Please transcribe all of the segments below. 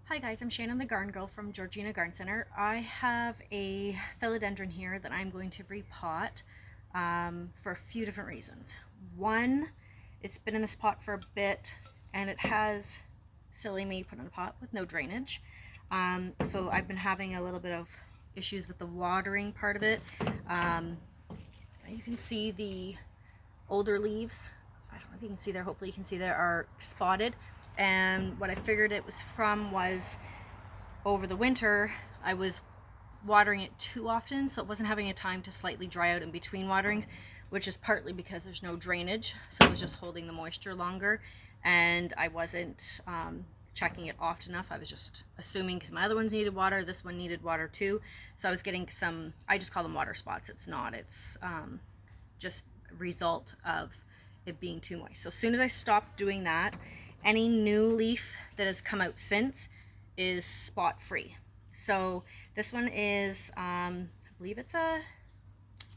Hi guys, I'm Shannon the Garden Girl from Georgina Garden Center. I have a philodendron here that I'm going to repot for a few different reasons. One, it's been in this pot for a bit and it has, silly me, put in a pot with no drainage. So I've been having a little bit of issues with the watering part of it. You can see the older leaves. I don't know if you can see there, hopefully you can see there, are spotted. And what I figured it was from was over the winter I was watering it too often, so it wasn't having a time to slightly dry out in between waterings, which is partly because there's no drainage, so it was just holding the moisture longer, and I wasn't checking it often enough. I was just assuming because my other ones needed water, this one needed water too, so I was getting some, I just call them water spots. It's not, it's just a result of it being too moist. So as soon as I stopped doing that, any new leaf that has come out since is spot free. So this one is, I believe it's a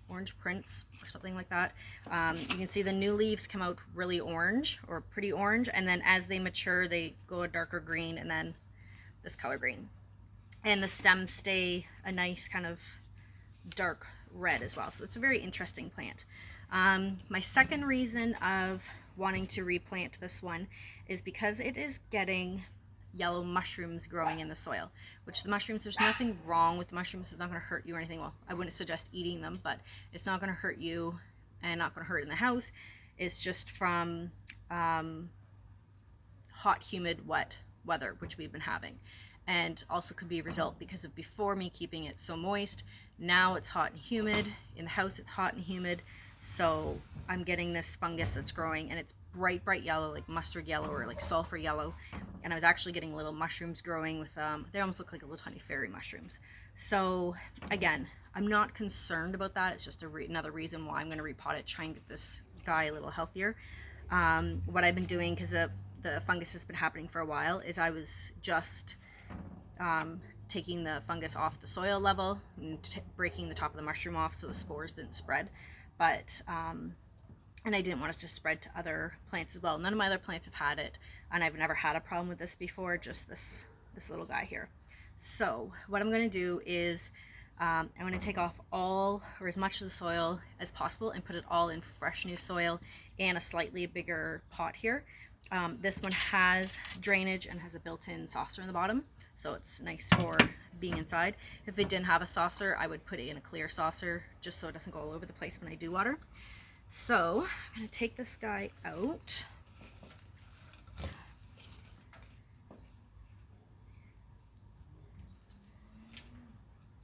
orange prince or something like that. You can see the new leaves come out really orange or pretty orange, and then as they mature they go a darker green and then this color green. And the stems stay a nice kind of dark red as well. So it's a very interesting plant. My second reason of wanting to replant this one is because it is getting yellow mushrooms growing in the soil, which the mushrooms, there's nothing wrong with the mushrooms. It's not going to hurt you or anything. Well, I wouldn't suggest eating them, but it's not going to hurt you and not going to hurt in the house. It's just from hot, humid, wet weather, which we've been having. And also could be a result because of before me keeping it so moist. Now it's hot and humid. In the house it's hot and humid. So I'm getting this fungus that's growing, and it's bright yellow, like mustard yellow or like sulfur yellow. And I was actually getting little mushrooms growing with, they almost look like little tiny fairy mushrooms. So again, I'm not concerned about that. It's just another reason why I'm going to repot it, try and get this guy a little healthier. What I've been doing, because the fungus has been happening for a while, is I was just taking the fungus off the soil level and breaking the top of the mushroom off so the spores didn't spread. But and I didn't want it to spread to other plants as well. None of my other plants have had it, and I've never had a problem with this before, just this little guy here. So what I'm going to do is I'm going to take off all, or as much of the soil as possible, and put it all in fresh new soil in a slightly bigger pot here. This one has drainage and has a built-in saucer in the bottom, so it's nice for being inside. If it didn't have a saucer, I would put it in a clear saucer just so it doesn't go all over the place when I do water. So I'm going to take this guy out.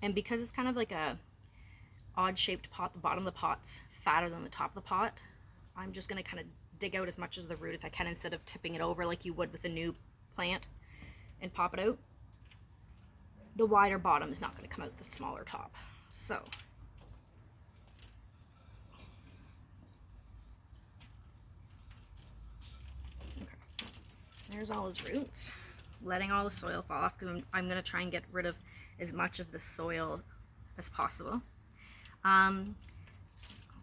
And because it's kind of like a odd shaped pot, the bottom of the pot's fatter than the top of the pot, I'm just going to kind of dig out as much of the root as I can instead of tipping it over like you would with a new plant and pop it out. The wider bottom is not going to come out the smaller top. So there's all his roots. Letting all the soil fall off because I'm going to try and get rid of as much of the soil as possible. I'll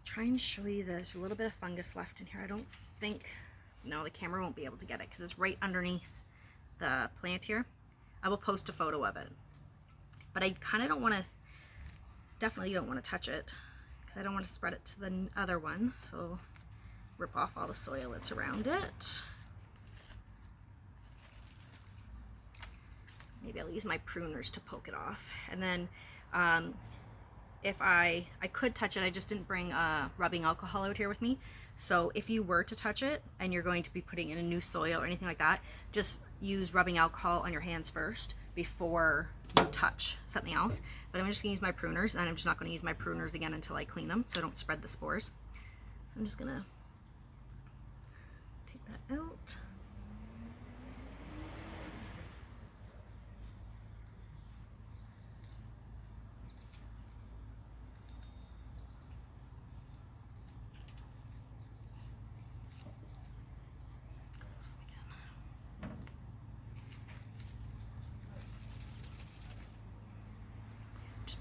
try and show you, there's a little bit of fungus left in here. I don't think, no, the camera won't be able to get it because it's right underneath the plant here. I will post a photo of it. But I kind of don't want to, definitely don't want to touch it because I don't want to spread it to the other one. So rip off all the soil that's around it. Maybe I'll use my pruners to poke it off. And then if I could touch it, I just didn't bring rubbing alcohol out here with me. So if you were to touch it and you're going to be putting in a new soil or anything like that, just use rubbing alcohol on your hands first before you touch something else. But I'm just going to use my pruners, and I'm just not going to use my pruners again until I clean them so I don't spread the spores. So I'm just going to take that out.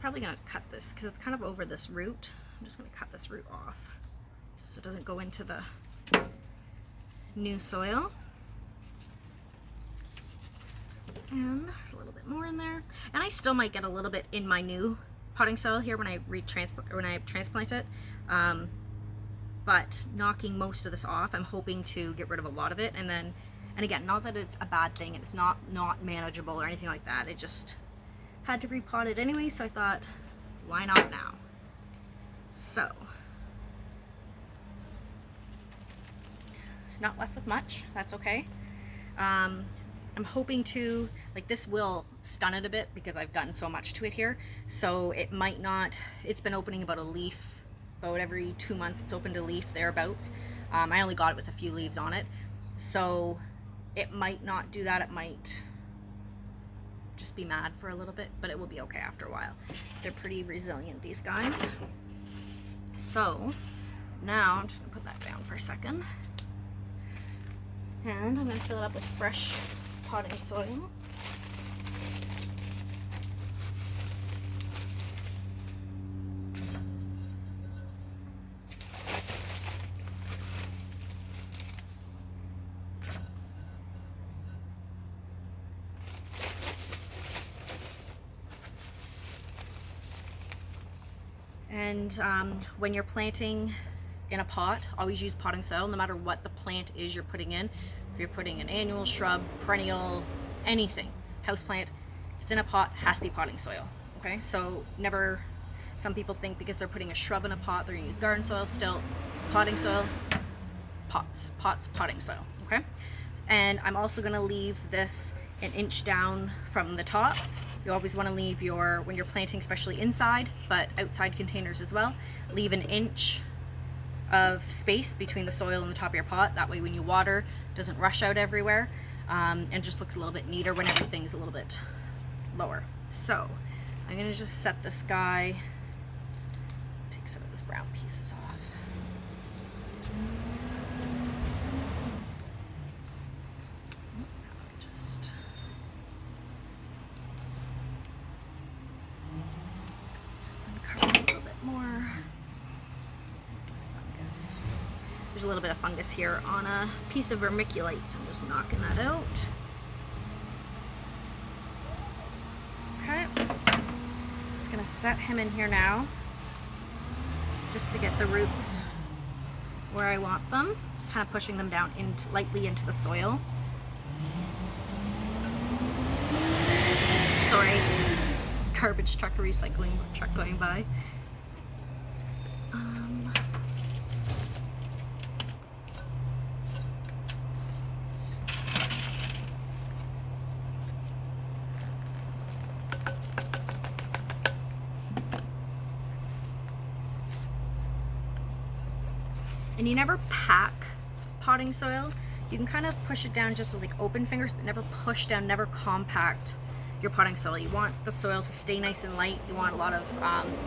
Probably going to cut this because it's kind of over this root. I'm just going to cut this root off just so it doesn't go into the new soil. And there's a little bit more in there. And I still might get a little bit in my new potting soil here when I transplant it. But knocking most of this off, I'm hoping to get rid of a lot of it. And again, not that it's a bad thing, and it's not manageable or anything like that. It just had to repot it anyway, so I thought, why not now? So, not left with much, that's okay. I'm hoping to, like, this will stun it a bit because I've done so much to it here. So it might not, it's been opening about a leaf, about every 2 months it's opened a leaf thereabouts. I only got it with a few leaves on it. So it might not do that, it might just be mad for a little bit, but it will be okay after a while. They're pretty resilient, these guys. So now I'm just gonna put that down for a second. And I'm gonna fill it up with fresh potting soil. And when you're planting in a pot, always use potting soil, no matter what the plant is you're putting in. If you're putting an annual, shrub, perennial, anything, houseplant, if it's in a pot, it has to be potting soil. Okay, so never, some people think because they're putting a shrub in a pot, they're gonna use garden soil. Still, it's potting soil, pots, potting soil. Okay, and I'm also gonna leave this an inch down from the top. You always want to leave your, when you're planting, especially inside, but outside containers as well, leave an inch of space between the soil and the top of your pot. That way when you water, it doesn't rush out everywhere, and just looks a little bit neater when everything's a little bit lower. So I'm going to just set this guy, take some of this brown pieces off. There's a little bit of fungus here on a piece of vermiculite, so I'm just knocking that out. Okay, just gonna set him in here now, just to get the roots where I want them, kind of pushing them down lightly into the soil. Sorry, garbage truck, recycling truck going by. And you never pack potting soil. You can kind of push it down just with like open fingers, but never push down, never compact your potting soil. You want the soil to stay nice and light. You want a lot of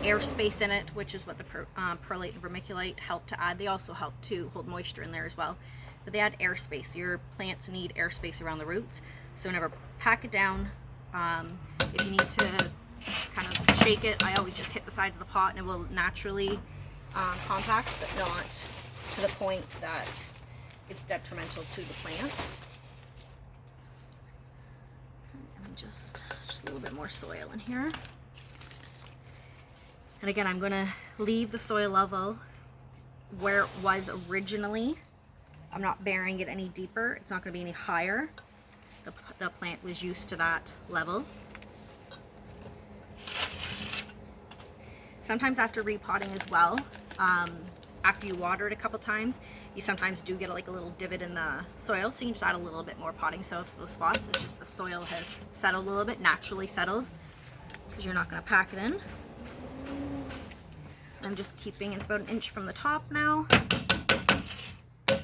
air space in it, which is what the perlite and vermiculite help to add. They also help to hold moisture in there as well, but they add air space. Your plants need air space around the roots, so never pack it down. If you need to kind of shake it, I always just hit the sides of the pot and it will naturally compact, but not to the point that it's detrimental to the plant. And just a little bit more soil in here. And again, I'm gonna leave the soil level where it was originally. I'm not burying it any deeper. It's not gonna be any higher. The plant was used to that level. Sometimes after repotting as well, after you water it a couple times, you sometimes do get like a little divot in the soil, so you can just add a little bit more potting soil to those spots. It's just the soil has settled a little bit, naturally settled, because you're not going to pack it in. I'm just keeping, it's about an inch from the top now. Okay,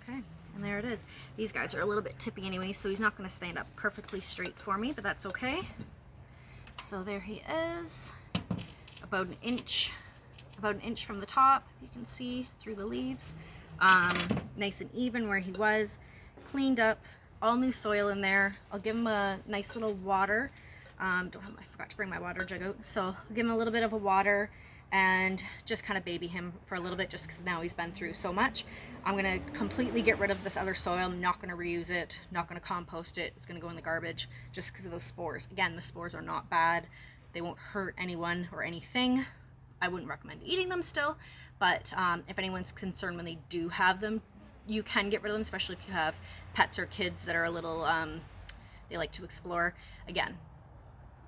and there it is. These guys are a little bit tippy anyway, so he's not going to stand up perfectly straight for me, but that's okay. So there he is. About an inch from the top, you can see through the leaves. Nice and even where he was, cleaned up, all new soil in there. I'll give him a nice little water. I forgot to bring my water jug out, so I'll give him a little bit of a water, and just kind of baby him for a little bit, just because now he's been through so much. I'm going to completely get rid of this other soil. I'm not going to reuse it, not going to compost it. It's going to go in the garbage just because of those spores. Again, the spores are not bad. They won't hurt anyone or anything. I wouldn't recommend eating them still, but if anyone's concerned when they do have them, you can get rid of them, especially if you have pets or kids that are a little, they like to explore. Again,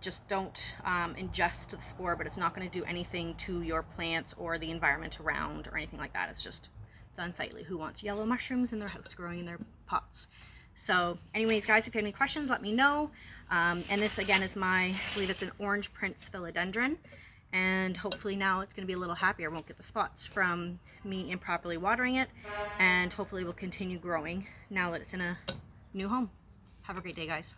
just don't ingest the spore, but it's not going to do anything to your plants or the environment around or anything like that. It's unsightly. Who wants yellow mushrooms in their house growing in their pots? So anyways, guys, if you have any questions, let me know. And this again is I believe it's an orange Prince philodendron. And hopefully now it's going to be a little happier. Won't get the spots from me improperly watering it, and hopefully will continue growing now that it's in a new home. Have a great day, guys.